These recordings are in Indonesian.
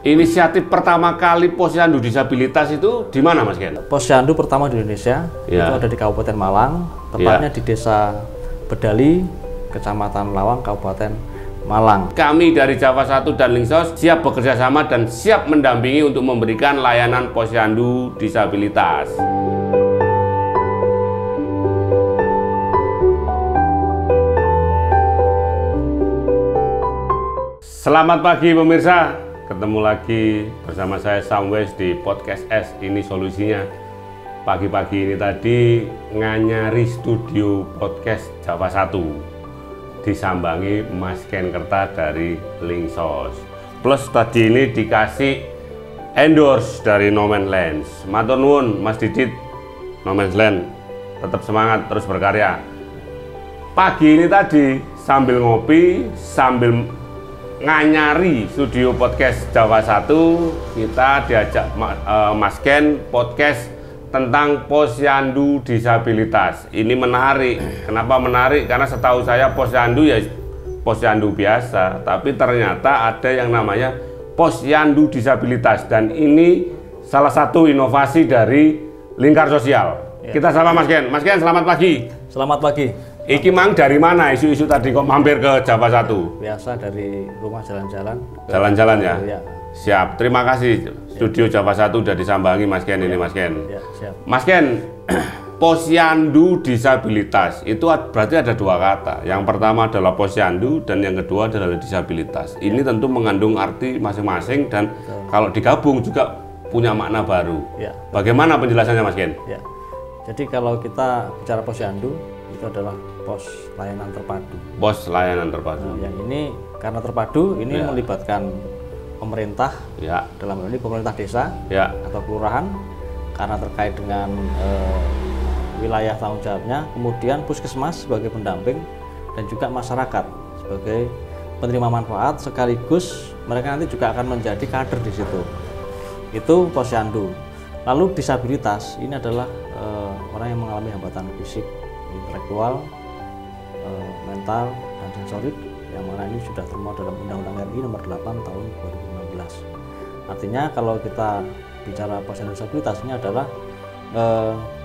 Inisiatif pertama kali posyandu disabilitas itu di mana, Mas Ken? Posyandu pertama di Indonesia itu ada di Kabupaten Malang, tepatnya di Desa Bedali, Kecamatan Lawang, Kabupaten Malang. Kami dari Java 1 dan Linksos siap bekerja sama dan siap mendampingi untuk memberikan layanan posyandu disabilitas. Selamat pagi pemirsa, ketemu lagi bersama saya Samwes di podcast S, ini solusinya. Pagi-pagi ini tadi nganyari studio podcast Java 1, disambangi Mas Ken Kerta dari Linksos. Plus tadi ini dikasih endorse dari No Man Land. Matur nuwun Mas Didit, No Man Land, tetap semangat terus berkarya. Pagi ini tadi sambil ngopi, sambil nganyari studio podcast Java 1, kita diajak Mas Ken podcast tentang posyandu disabilitas. Ini menarik. Kenapa menarik? Karena setahu saya posyandu ya posyandu biasa, tapi ternyata ada yang namanya posyandu disabilitas, dan ini salah satu inovasi dari lingkar sosial. Kita sama Mas Ken. Mas Ken, selamat pagi. Selamat pagi. Iki mang dari mana isu-isu tadi kok mampir ke Java 1? Biasa dari rumah jalan-jalan. Jalan-jalan ya? Ya. Siap, terima kasih studio Java 1 udah disambangi Mas Ken ini Mas Ken. Ya, siap. Mas Ken, posyandu disabilitas itu berarti ada dua kata. Yang pertama adalah posyandu dan yang kedua adalah disabilitas. Ini tentu mengandung arti masing-masing dan kalau digabung juga punya makna baru. Ya. Bagaimana penjelasannya Mas Ken? Ya. Jadi kalau kita bicara posyandu itu adalah pos layanan terpadu. Pos layanan terpadu. Nah, yang ini karena terpadu ini melibatkan pemerintah, dalam hal ini pemerintah desa atau kelurahan karena terkait dengan wilayah tanggung jawabnya, kemudian puskesmas sebagai pendamping dan juga masyarakat sebagai penerima manfaat, sekaligus mereka nanti juga akan menjadi kader di situ. Itu posyandu. Lalu disabilitas ini adalah orang yang mengalami hambatan fisik, intelektual, mental, dan sensorik, yang mana ini sudah termuat dalam Undang-Undang RI nomor 8 tahun 2016. Artinya kalau kita bicara posyandu disabilitas, ini adalah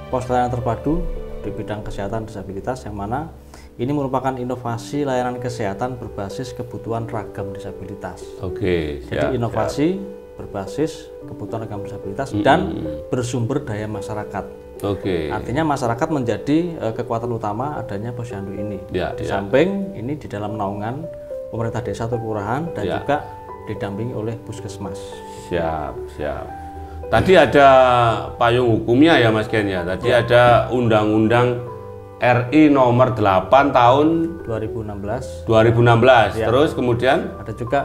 pos layanan terpadu di bidang kesehatan disabilitas, yang mana ini merupakan inovasi layanan kesehatan berbasis kebutuhan ragam disabilitas. Oke. Jadi inovasi berbasis kebutuhan ragam disabilitas dan bersumber daya masyarakat. Oke. Artinya masyarakat menjadi kekuatan utama adanya posyandu ini. Di samping ini di dalam naungan pemerintah desa atau kelurahan dan juga didampingi oleh puskesmas. Siap. Tadi ada payung hukumnya ya Mas Ken ya. Tadi ada Undang-Undang RI nomor 8 tahun 2016. Terus kemudian ada juga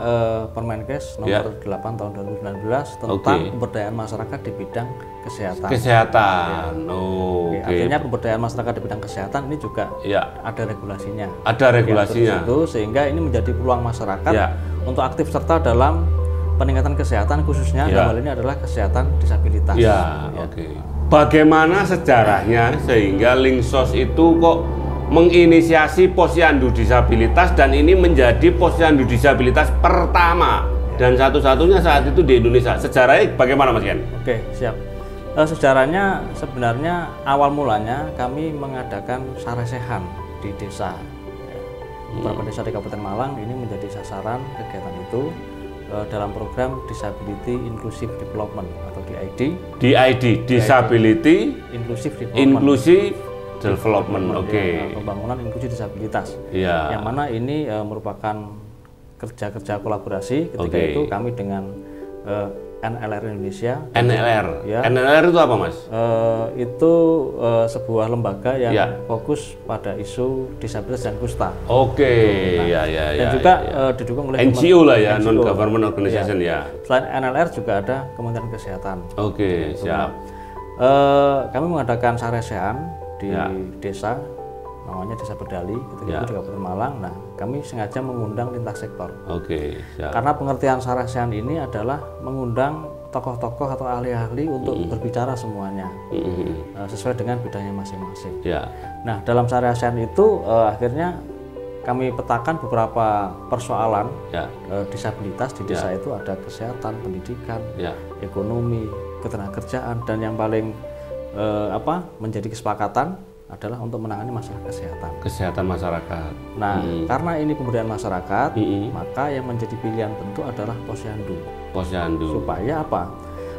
Permenkes nomor 8 tahun 2019 tentang pemberdayaan masyarakat di bidang kesehatan. Artinya pemberdayaan masyarakat di bidang kesehatan ini juga ada regulasinya. Ada regulasinya. Sehingga ini menjadi peluang masyarakat untuk aktif serta dalam peningkatan kesehatan, khususnya dalam hal ini adalah kesehatan disabilitas. Bagaimana sejarahnya sehingga Linksos itu kok menginisiasi posyandu disabilitas dan ini menjadi posyandu disabilitas pertama dan satu-satunya saat itu di Indonesia? Sejarahnya bagaimana Mas Ken? Oke, siap. Sejarahnya sebenarnya awal mulanya kami mengadakan saresehan di desa. Beberapa desa di Kabupaten Malang ini menjadi sasaran kegiatan itu dalam program Disability Inclusive Development atau DID. Disability Inclusive Development. Pembangunan inklusi disabilitas. Yang mana ini merupakan kerja-kerja kolaborasi. Ketika itu kami dengan NLR Indonesia. NLR itu apa Mas? Itu sebuah lembaga yang fokus pada isu disabilitas dan kusta. Dan juga didukung oleh NGO lah ya, non government organization Selain NLR juga ada Kementerian Kesehatan. Siap. Kami mengadakan saresehan di desa, namanya Desa Bedali, itu di Kabupaten Malang. Nah, kami sengaja mengundang lintas sektor. Karena pengertian saresehan ini adalah mengundang tokoh-tokoh atau ahli-ahli untuk berbicara semuanya sesuai dengan bidangnya masing-masing. Nah, dalam saresehan itu akhirnya kami petakan beberapa persoalan disabilitas di desa itu ada kesehatan, pendidikan, ekonomi, ketenagakerjaan, dan yang paling menjadi kesepakatan adalah untuk menangani masalah kesehatan. Kesehatan masyarakat. Nah, karena ini pemberdayaan masyarakat, maka yang menjadi pilihan tentu adalah posyandu. Posyandu. Supaya apa?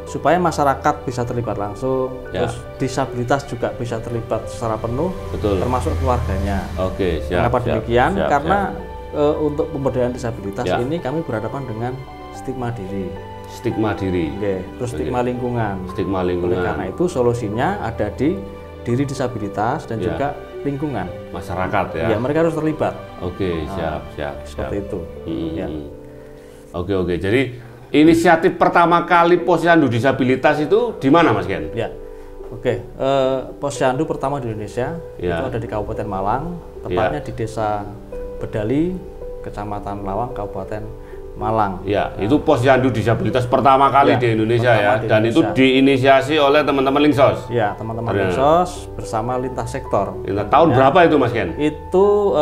Supaya masyarakat bisa terlibat langsung, terus disabilitas juga bisa terlibat secara penuh, termasuk keluarganya. Oke, siap. Kenapa demikian? Karena untuk pemberdayaan disabilitas ini kami berhadapan dengan stigma diri. Stigma diri. Terus stigma lingkungan. Stigma lingkungan. Oleh karena itu solusinya ada di diri disabilitas dan juga lingkungan. Masyarakat ya. Ya, mereka harus terlibat. Oke, siap. Seperti itu. Oke. Jadi inisiatif pertama kali posyandu disabilitas itu di mana, Mas Ken? Ya, posyandu pertama di Indonesia itu ada di Kabupaten Malang, tepatnya di Desa Bedali, Kecamatan Lawang, Kabupaten Malang. Ya, itu posyandu disabilitas pertama kali di Indonesia dan itu diinisiasi oleh teman-teman Linsos. Ya, teman-teman Linsos bersama lintas sektor. Tahun berapa itu, Mas Ken? Itu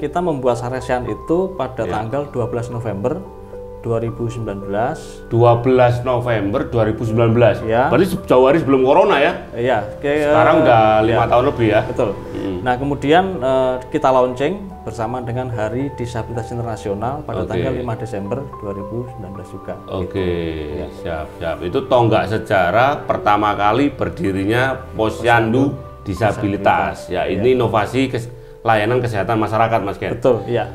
kita membuat saresian itu pada tanggal 12 November 2019. 12 November 2019. Ya. Berarti jauh hari sebelum corona ya? Iya. Sekarang udah 5 tahun lebih ya? Betul. Nah, kemudian kita launching bersama dengan Hari Disabilitas Internasional pada tanggal 5 Desember 2019 juga. Oke, siap. Itu tonggak sejarah pertama kali berdirinya posyandu disabilitas. Ya, ini inovasi layanan kesehatan masyarakat, Mas Ken. Betul, iya.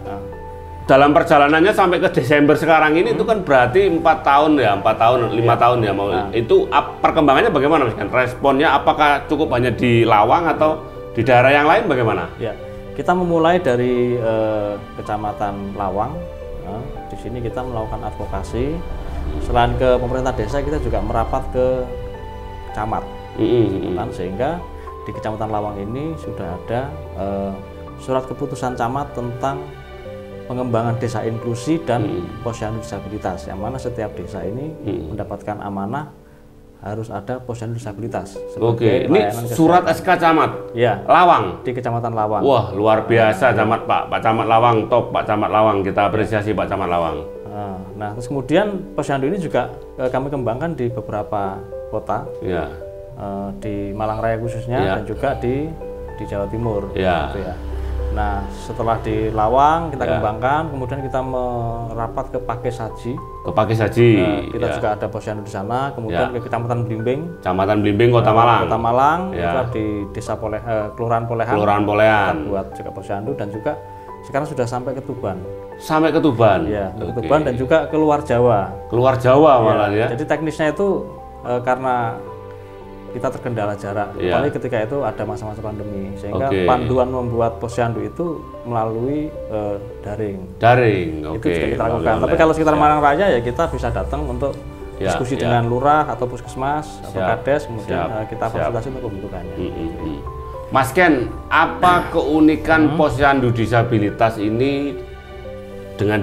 Dalam perjalanannya sampai ke Desember sekarang ini itu kan berarti 4 tahun ya, 5 tahun ya mau. Itu perkembangannya bagaimana, Mas Ken? Responnya apakah cukup hanya di Lawang atau di daerah yang lain bagaimana? Ya, kita memulai dari Kecamatan Lawang. Di sini kita melakukan advokasi. Selain ke pemerintah desa, kita juga merapat ke camat. Sehingga di Kecamatan Lawang ini sudah ada surat keputusan camat tentang pengembangan desa inklusi dan posyandu disabilitas, yang mana setiap desa ini mendapatkan amanah harus ada posyandu disabilitas. Oke, ini surat SK Camat Lawang di Kecamatan Lawang. Wah, luar biasa Camat Pak Camat Lawang, top Pak Camat Lawang, kita apresiasi Pak Camat Lawang. Nah, terus kemudian posyandu ini juga kami kembangkan di beberapa kota, di Malang Raya khususnya dan juga di Jawa Timur. Gitu ya. Nah, setelah di Lawang kita kembangkan, kemudian kita merapat ke Pakis Haji. Ke Pakis Haji. Kita juga ada posyandu di sana, kemudian ke Kecamatan Blimbing. Kecamatan Blimbing, Kota Malang. Kota Malang, juga di Desa Kelurahan Polehan. Kelurahan Polehan. Kita buat juga posyandu dan juga sekarang sudah sampai ke Tuban. Sampai ke Tuban. Iya, ke Tuban dan juga ke luar Jawa. Keluar Jawa malah ya. Jadi teknisnya itu karena kita terkendala jarak, apalagi ketika itu ada masa-masa pandemi, sehingga panduan membuat posyandu itu melalui daring. Itu juga kita lakukan. Tapi kalau sekitar Malang Raya ya kita bisa datang untuk diskusi dengan lurah atau puskesmas atau kades, kemudian kita fasilitasi untuk pembentukannya. Mas Ken, apa keunikan posyandu disabilitas ini dengan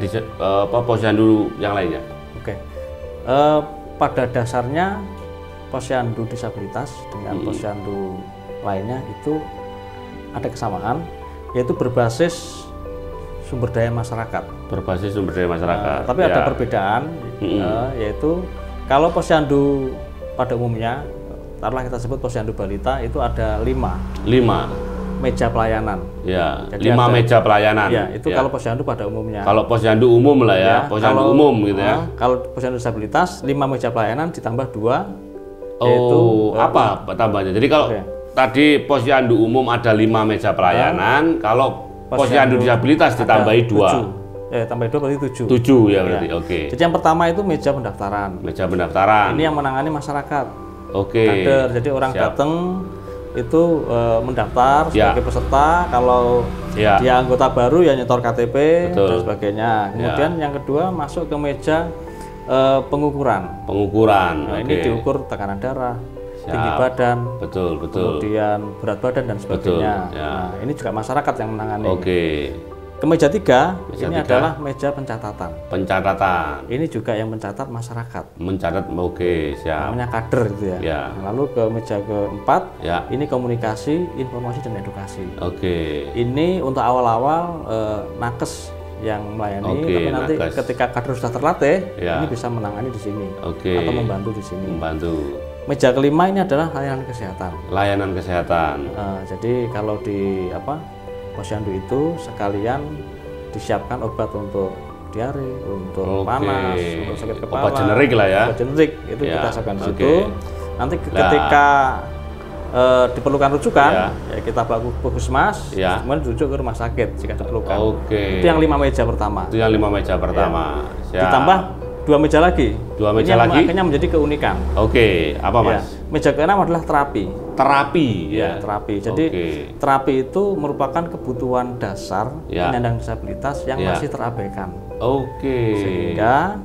posyandu yang lainnya? Pada dasarnya posyandu disabilitas dengan posyandu lainnya itu ada kesamaan, yaitu berbasis sumber daya masyarakat. Berbasis sumber daya masyarakat. Tapi ada perbedaan, yaitu kalau posyandu pada umumnya, taruhlah kita sebut posyandu balita, itu ada 5 meja pelayanan. Jadi 5 meja pelayanan. Itu kalau posyandu pada umumnya. Kalau posyandu umum lah ya, posyandu umum gitu ya. Kalau posyandu disabilitas 5 meja pelayanan ditambah 2. Apa tambahnya? Jadi kalau tadi posyandu umum ada 5 meja pelayanan, kalau posyandu disabilitas ditambahi 2. Tambahi 2 berarti 7. 7 ya berarti. Oke. Jadi yang pertama itu meja pendaftaran. Meja pendaftaran. Ini yang menangani masyarakat. Kader. Jadi orang datang itu mendaftar sebagai peserta. Kalau dia anggota baru ya nyetor KTP dan sebagainya. Kemudian yang kedua masuk ke meja pengukuran. Nah, ini diukur tekanan darah, tinggi badan, kemudian berat badan dan sebagainya. Nah, ini juga masyarakat yang menangani. Ke meja 3, ini adalah meja pencatatan. Pencatatan. Ini juga yang mencatat masyarakat. Mencatat, oke, siap. Namanya kader gitu ya. Ya. Lalu ke meja keempat, ya. Ini komunikasi, informasi dan edukasi. Oke. Ini untuk awal-awal nakes yang melayani, tapi nanti ketika kader sudah terlatih, ini bisa menangani di sini atau membantu di sini. Membantu. Meja kelima ini adalah layanan kesehatan. Layanan kesehatan. Jadi kalau di posyandu itu sekalian disiapkan obat untuk diare, untuk panas, untuk sakit kepala. Obat generik lah ya. Obat generik itu kita siapkan di situ. Nanti ketika diperlukan rujukan, ya kita bawa ke puskesmas, kemudian dirujuk ke rumah sakit jika diperlukan. Itu yang 5 meja pertama. Itu yang 5 meja pertama. Ya. Ditambah 2 meja lagi. 2 meja lagi. Akhirnya menjadi keunikan. Oke, apa Mas? Meja ke-6 adalah terapi. Terapi, ya. Terapi. Jadi terapi itu merupakan kebutuhan dasar penyandang disabilitas yang masih terabaikan. Sehingga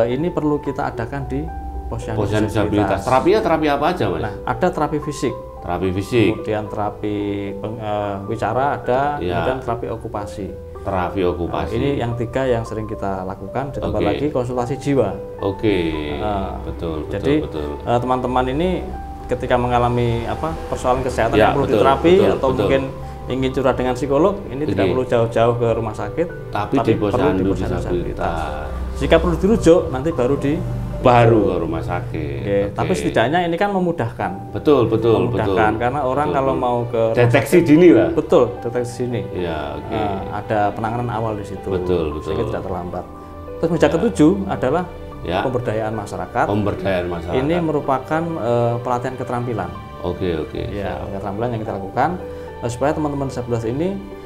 ini perlu kita adakan di posyandu disabilitas. Terapinya terapi apa aja, Mas? Nah, ada terapi fisik. Terapi fisik. Kemudian terapi wicara ada, kemudian terapi okupasi. Terapi okupasi. Ini yang 3 yang sering kita lakukan. Ditambah lagi konsultasi jiwa. Betul. Jadi teman-teman ini ketika mengalami persoalan kesehatan yang perlu diterapi atau mungkin ingin curhat dengan psikolog, ini tidak perlu jauh-jauh ke rumah sakit, tapi di posyandu disabilitas. Jika perlu dirujuk, nanti baru ke rumah sakit. Tapi setidaknya ini kan memudahkan. Betul. Karena orang kalau mau ke deteksi dini lah. Betul, deteksi dini. Ya, ada penanganan awal di situ. Betul. Sehingga tidak terlambat. Terus meja ke-7 adalah pemberdayaan masyarakat. Ini merupakan pelatihan keterampilan. Keterampilan yang kita lakukan supaya teman-teman disabilitas ini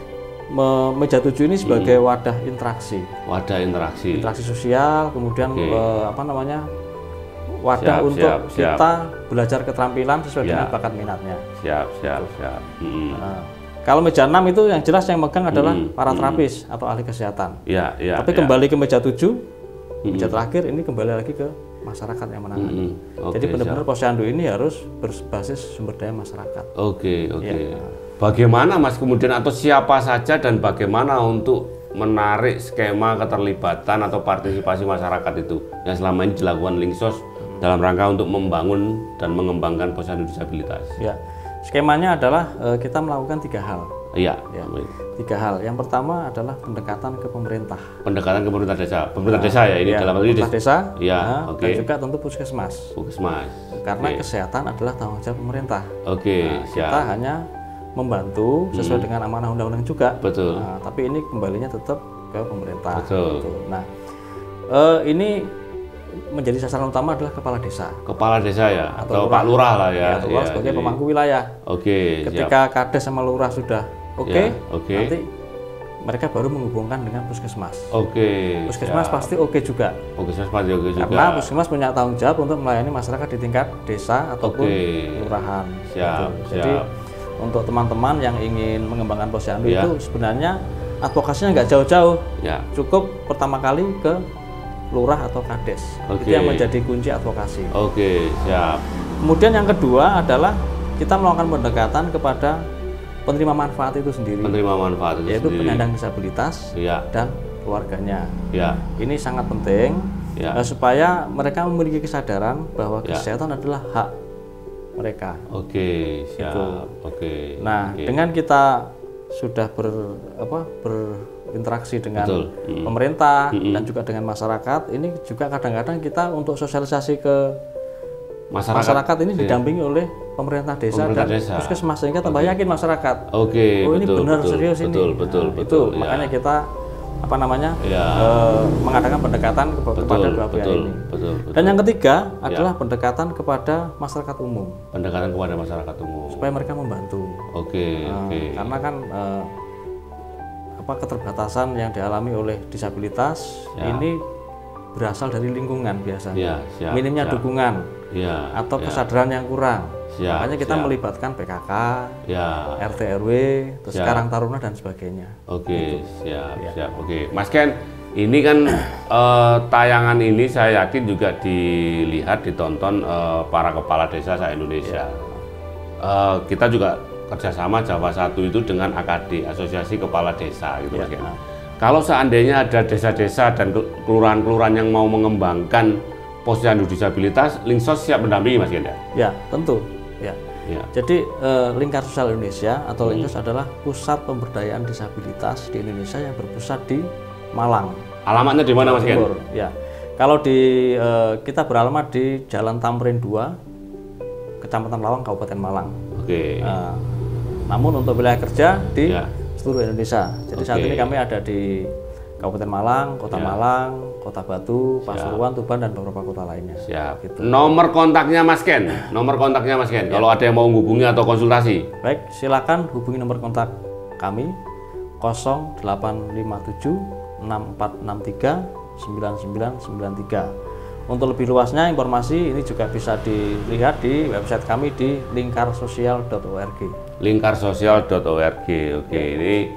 meja 7 ini sebagai wadah interaksi. Interaksi sosial, kemudian wadah untuk kita belajar keterampilan sesuai dengan bakat minatnya. Kalau meja 6 itu yang jelas yang megang adalah para terapis atau ahli kesehatan. Tapi kembali ke meja 7, meja terakhir ini kembali lagi ke masyarakat yang menangani. Jadi benar-benar posyandu ini harus berbasis sumber daya masyarakat. Bagaimana Mas kemudian atau siapa saja dan bagaimana untuk menarik skema keterlibatan atau partisipasi masyarakat itu yang selama ini dilakukan Linksos dalam rangka untuk membangun dan mengembangkan posyandu disabilitas? Skemanya adalah kita melakukan 3 hal. 3 hal. Yang pertama adalah pendekatan ke pemerintah. Pendekatan ke pemerintah desa. Pemerintah desa ya ini dalam hal ini. Pemerintah desa. Dan juga tentu puskesmas. Karena kesehatan adalah tanggung jawab pemerintah. Kita hanya membantu sesuai dengan amanah undang-undang juga. Tapi ini kembalinya tetap ke pemerintah. Nah, ini menjadi sasaran utama adalah kepala desa. Kepala desa ya, atau Pak Lurah lah ya. Lurah sebagai pemangku wilayah. Ketika Kades sama Lurah sudah nanti mereka baru menghubungkan dengan puskesmas. Puskesmas pasti juga. Karena puskesmas punya tanggung jawab untuk melayani masyarakat di tingkat desa ataupun kelurahan. Jadi untuk teman-teman yang ingin mengembangkan posyandu itu sebenarnya advokasinya nggak jauh-jauh, cukup pertama kali ke lurah atau kades. Itu yang menjadi kunci advokasi. Kemudian yang kedua adalah kita melakukan pendekatan kepada penerima manfaat itu sendiri. Yaitu penyandang disabilitas dan keluarganya. Ini sangat penting supaya mereka memiliki kesadaran bahwa kesehatan adalah hak mereka. Nah, dengan kita sudah berinteraksi dengan pemerintah dan juga dengan masyarakat, ini juga kadang-kadang kita untuk sosialisasi ke masyarakat ini didampingi oleh pemerintah desa dan puskesmas sehingga tambah yakin masyarakat. Ini benar serius ini. Itu makanya kita mengadakan pendekatan kepada dua pihak ini. Dan yang ketiga adalah pendekatan kepada masyarakat umum. Supaya mereka membantu. Karena kan keterbatasan yang dialami oleh disabilitas ini berasal dari lingkungan biasanya. Minimnya dukungan atau kesadaran yang kurang. Makanya kita melibatkan PKK, RT RW, terus Karang Taruna dan sebagainya. Mas Ken, ini kan tayangan ini saya yakin juga dilihat, ditonton para kepala desa se-Indonesia. Kita juga kerjasama Jawa 1 itu dengan AKD, Asosiasi Kepala Desa gitu Mas Ken. Kalau seandainya ada desa-desa dan kelurahan-kelurahan yang mau mengembangkan posyandu disabilitas, Linksos siap mendampingi Mas Ken ya? Ya, tentu. Ya. Jadi Lingkar Sosial Indonesia atau Linksos adalah pusat pemberdayaan disabilitas di Indonesia yang berpusat di Malang. Alamatnya di mana Mas Ken? Ya. Kalau kita beralamat di Jalan Tamrin 2, Kecamatan Lawang, Kabupaten Malang. Oke. Namun untuk wilayah kerja di seluruh Indonesia. Jadi saat ini kami ada di Kabupaten Malang, Kota Malang, Kota Batu, Pasuruan, Tuban, dan beberapa kota lainnya. Siap. Gitu. Nomor kontaknya Mas Ken. Kalau ada yang mau menghubungi atau konsultasi. Baik, silakan hubungi nomor kontak kami 0857 6463 9993. Untuk lebih luasnya informasi ini juga bisa dilihat di website kami di lingkarsosial.org. Lingkarsosial.org. Oke, ini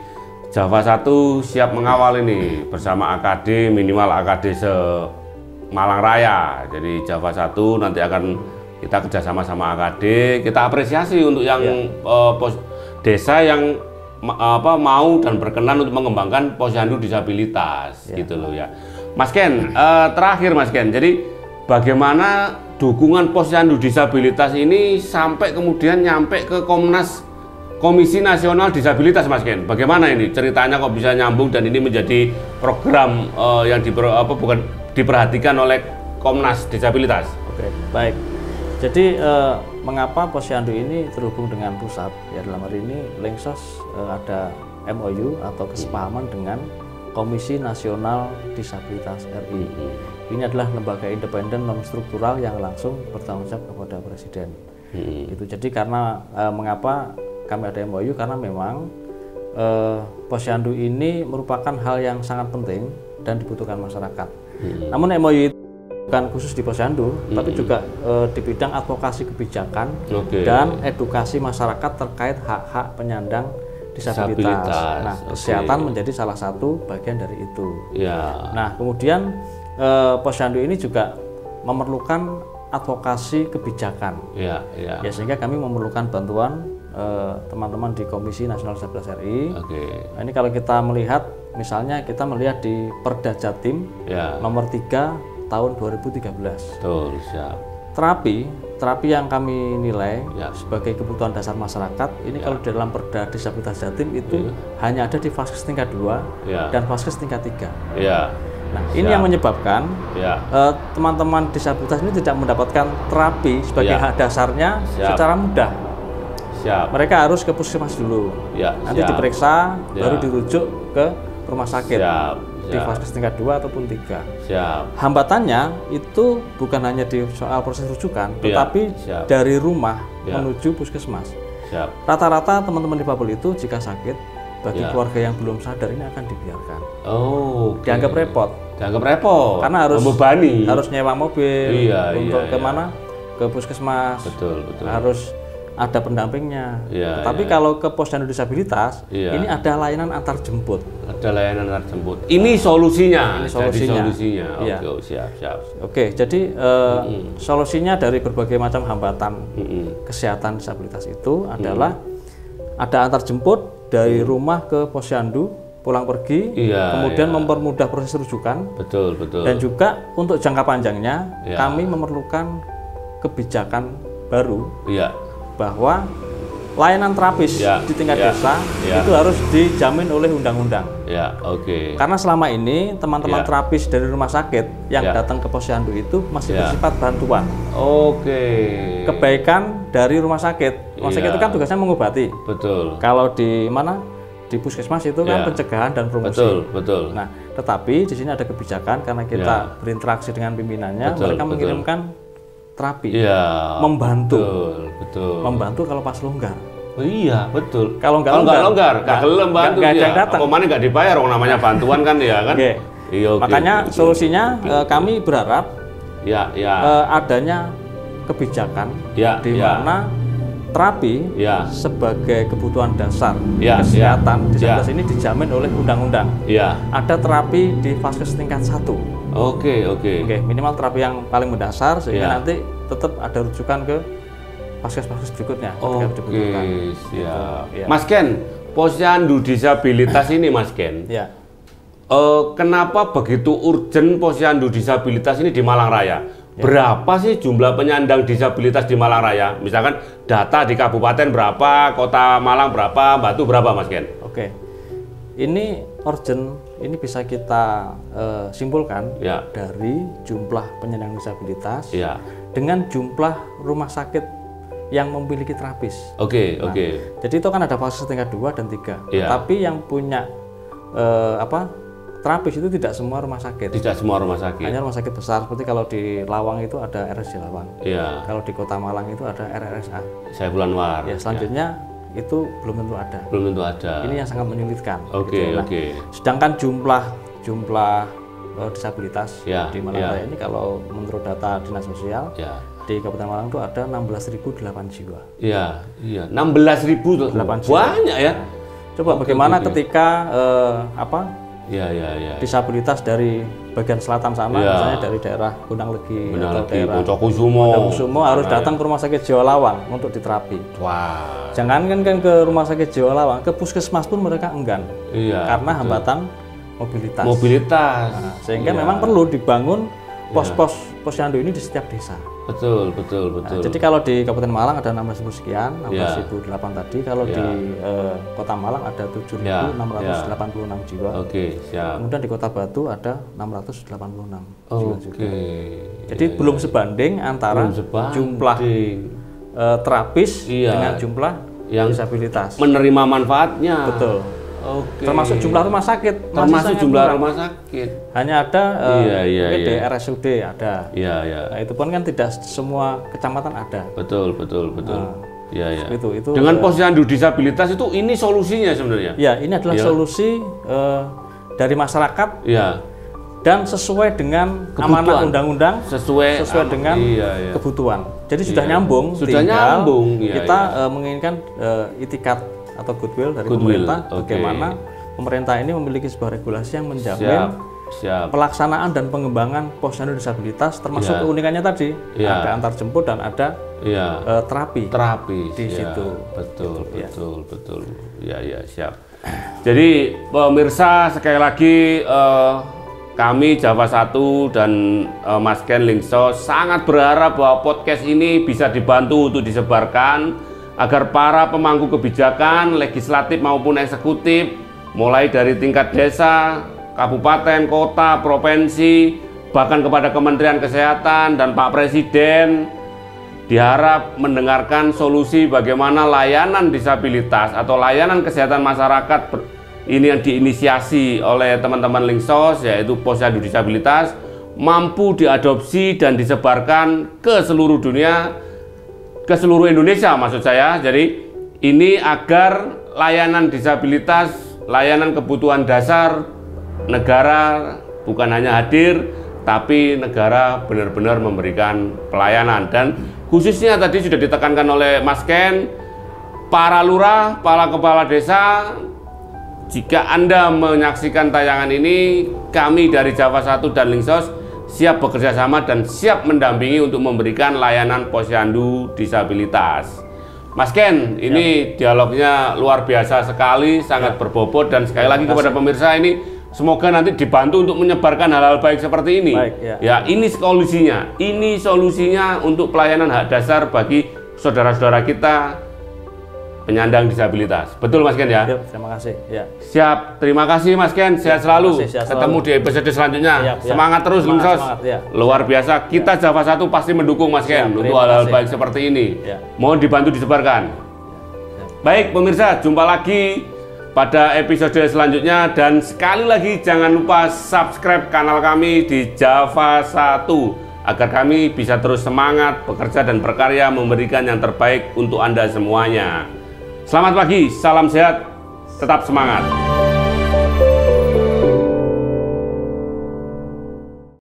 Jawa 1 siap mengawal ini bersama AKD, minimal AKD se-Malang Raya. Jadi Jawa 1 nanti akan kita kerjasama sama AKD. Kita apresiasi untuk yang desa yang mau dan berkenan untuk mengembangkan posyandu disabilitas gitu loh ya. Mas Ken, terakhir Mas Ken, jadi bagaimana dukungan posyandu disabilitas ini sampai kemudian nyampe ke Komisi Nasional Disabilitas Mas Ken? Bagaimana ini ceritanya kok bisa nyambung dan ini menjadi program yang diperhatikan oleh Komnas Disabilitas? Oke, baik. Jadi mengapa posyandu ini terhubung dengan pusat? Ya dalam hari ini Linksos ada MOU atau kesepahaman dengan Komisi Nasional Disabilitas RI. Ini adalah lembaga independen non struktural yang langsung bertanggung jawab kepada Presiden. Itu jadi karena mengapa kami ada MOU, karena memang posyandu ini merupakan hal yang sangat penting dan dibutuhkan masyarakat. Namun MOU itu bukan khusus di posyandu, tapi juga di bidang advokasi kebijakan dan edukasi masyarakat terkait hak-hak penyandang disabilitas. Nah, kesehatan menjadi salah satu bagian dari itu. Nah, kemudian posyandu ini juga memerlukan advokasi kebijakan. Ya, sehingga kami memerlukan bantuan teman-teman di Komisi Nasional Disabilitas RI. Nah, ini kalau kita melihat, misalnya kita melihat di Perda Jatim nomor 3 tahun 2013. Betul, siap. Terapi yang kami nilai sebagai kebutuhan dasar masyarakat ini kalau dalam Perda Disabilitas Jatim itu hanya ada di Vaskes tingkat 2 dan Vaskes tingkat 3. Nah, ini yang menyebabkan teman-teman disabilitas ini tidak mendapatkan terapi sebagai hak dasarnya secara mudah. Mereka harus ke puskesmas dulu, nanti diperiksa, baru dirujuk ke rumah sakit. Di Vaskes tingkat 2 ataupun 3. Hambatannya itu bukan hanya di soal proses rujukan, tetapi dari rumah menuju puskesmas. Rata-rata teman-teman difabel itu jika sakit, bagi keluarga yang belum sadar ini akan dibiarkan. Dianggap repot. Karena harus membebani. Harus nyewa mobil untuk kemana? Ke puskesmas. Betul. Harus ada pendampingnya. Tapi kalau ke posyandu disabilitas, ini ada layanan antar jemput. Ini solusinya. Solusinya. Siap. Oke, jadi solusinya dari berbagai macam hambatan kesehatan disabilitas itu adalah ada antar jemput dari rumah ke posyandu, pulang pergi, kemudian mempermudah proses rujukan. Betul. Dan juga untuk jangka panjangnya, kami memerlukan kebijakan baru. Bahwa layanan terapis di tingkat desa itu harus dijamin oleh undang-undang. Karena selama ini teman-teman terapis dari rumah sakit yang datang ke posyandu itu masih bersifat bantuan. Kebaikan dari rumah sakit. Rumah sakit itu kan tugasnya mengobati. Betul. Kalau di mana? Di puskesmas itu kan pencegahan dan promosi. Betul. Nah, tetapi di sini ada kebijakan karena kita berinteraksi dengan pimpinannya, mereka mengirimkan terapi, membantu, membantu kalau pas longgar. Betul. Kalau nggak longgar, nggak bantu dia. Datang. Kemana nggak dibayar, namanya bantuan kan ya kan. Makanya solusinya kami berharap adanya kebijakan di mana terapi sebagai kebutuhan dasar kesehatan disabilitas ini dijamin oleh undang-undang. Ada terapi di Vaskes tingkat 1. Oke, minimal terapi yang paling mendasar sehingga nanti tetap ada rujukan ke vaskes berikutnya. Oke, siap. Ya. Mas Ken, posyandu disabilitas ini Mas Ken, ya. Kenapa begitu urgent posyandu disabilitas ini di Malang Raya? Ya. Berapa sih jumlah penyandang disabilitas di Malang Raya? Misalkan data di kabupaten berapa, kota Malang berapa, Batu berapa Mas Ken? Oke, ini urgent, ini bisa kita simpulkan ya. Dari jumlah penyandang disabilitas ya. Dengan jumlah rumah sakit yang memiliki terapis. Oke. Jadi itu kan ada fase tingkat 2 dan 3. Ya. Tapi yang punya terapis itu tidak semua rumah sakit. Tidak semua rumah sakit. Hanya rumah sakit besar, seperti kalau di Lawang itu ada RSJ Lawang. Ya. Kalau di Kota Malang itu ada RRSA. Saiful Anwar. Ya, selanjutnya itu belum tentu ada. Belum tentu ada. Ini yang sangat menyulitkan. Oke. Sedangkan jumlah disabilitas ya. Di Malang Raya ini kalau menurut data Dinas Sosial ya. Di Kabupaten Malang itu ada 16.008 jiwa. Iya. 16.008 banyak ya. Coba bagaimana ketika disabilitas dari bagian selatan sana, misalnya dari daerah Gunung Legi atau daerah Poncokusumo harus datang ke rumah sakit Jiwa Lawang untuk diterapi. Wah. Jangankan kan ke rumah sakit Jiwa Lawang, ke puskesmas pun mereka enggan. Karena hambatan mobilitas. Nah, sehingga memang perlu dibangun pos-pos posyandu ini di setiap desa. Betul. Nah, jadi kalau di Kabupaten Malang ada 16.000 sekian, 16.008 tadi. Kalau di Kota Malang ada 7.686 jiwa. Oke, siap. Kemudian di Kota Batu ada 686 jiwa juga. Jadi belum sebanding antara jumlah terapis dengan jumlah yang disabilitas. Menerima manfaatnya. Betul. Termasuk jumlah rumah sakit. Rumah sakit. Hanya ada di RSUD ada. Nah, itu pun kan tidak semua kecamatan ada. Betul. Itu dengan posyandu disabilitas itu ini solusinya sebenarnya. Ya, ini adalah solusi dari masyarakat. Dan sesuai dengan amanah undang-undang, sesuai dengan kebutuhan. Jadi sudah nyambung. Kita menginginkan itikat atau goodwill dari pemerintah, bagaimana pemerintah ini memiliki sebuah regulasi yang menjamin pelaksanaan dan pengembangan posyandu disabilitas, termasuk keunikannya tadi ada antar jemput dan ada terapi di situ. Betul. Ya, siap. Jadi pemirsa, sekali lagi kami Java 1 dan Mas Ken Lingsos sangat berharap bahwa podcast ini bisa dibantu untuk disebarkan agar para pemangku kebijakan, legislatif maupun eksekutif, mulai dari tingkat desa, kabupaten, kota, provinsi, bahkan kepada Kementerian Kesehatan dan Pak Presiden, diharap mendengarkan solusi bagaimana layanan disabilitas atau layanan kesehatan masyarakat ini yang diinisiasi oleh teman-teman Lingsos, yaitu posyandu disabilitas, mampu diadopsi dan disebarkan ke seluruh dunia, ke seluruh Indonesia maksud saya. Jadi ini agar layanan disabilitas, layanan kebutuhan dasar negara bukan hanya hadir, tapi negara benar-benar memberikan pelayanan. Dan khususnya tadi sudah ditekankan oleh Mas Ken, para lurah, para kepala desa, jika Anda menyaksikan tayangan ini, kami dari Java 1 dan Lingsos siap bekerja sama dan siap mendampingi untuk memberikan layanan posyandu disabilitas. Mas Ken, ini dialognya luar biasa sekali, sangat berbobot, dan sekali lagi kepada pemirsa ini semoga nanti dibantu untuk menyebarkan hal-hal baik seperti ini. Ya, ini solusinya. Ini solusinya untuk pelayanan hak dasar bagi saudara-saudara kita penyandang disabilitas. Betul Mas Ken ya? Terima kasih. Ya. Siap. Terima kasih Mas Ken. Sehat selalu. Ketemu di episode selanjutnya. Semangat terus Lingsos. Luar biasa. Kita Java 1 pasti mendukung Mas Ken untuk hal-hal baik seperti ini. Mohon dibantu disebarkan. Baik pemirsa, jumpa lagi pada episode selanjutnya, dan sekali lagi jangan lupa subscribe kanal kami di Java 1 agar kami bisa terus semangat bekerja dan berkarya memberikan yang terbaik untuk Anda semuanya. Selamat pagi, salam sehat, tetap semangat.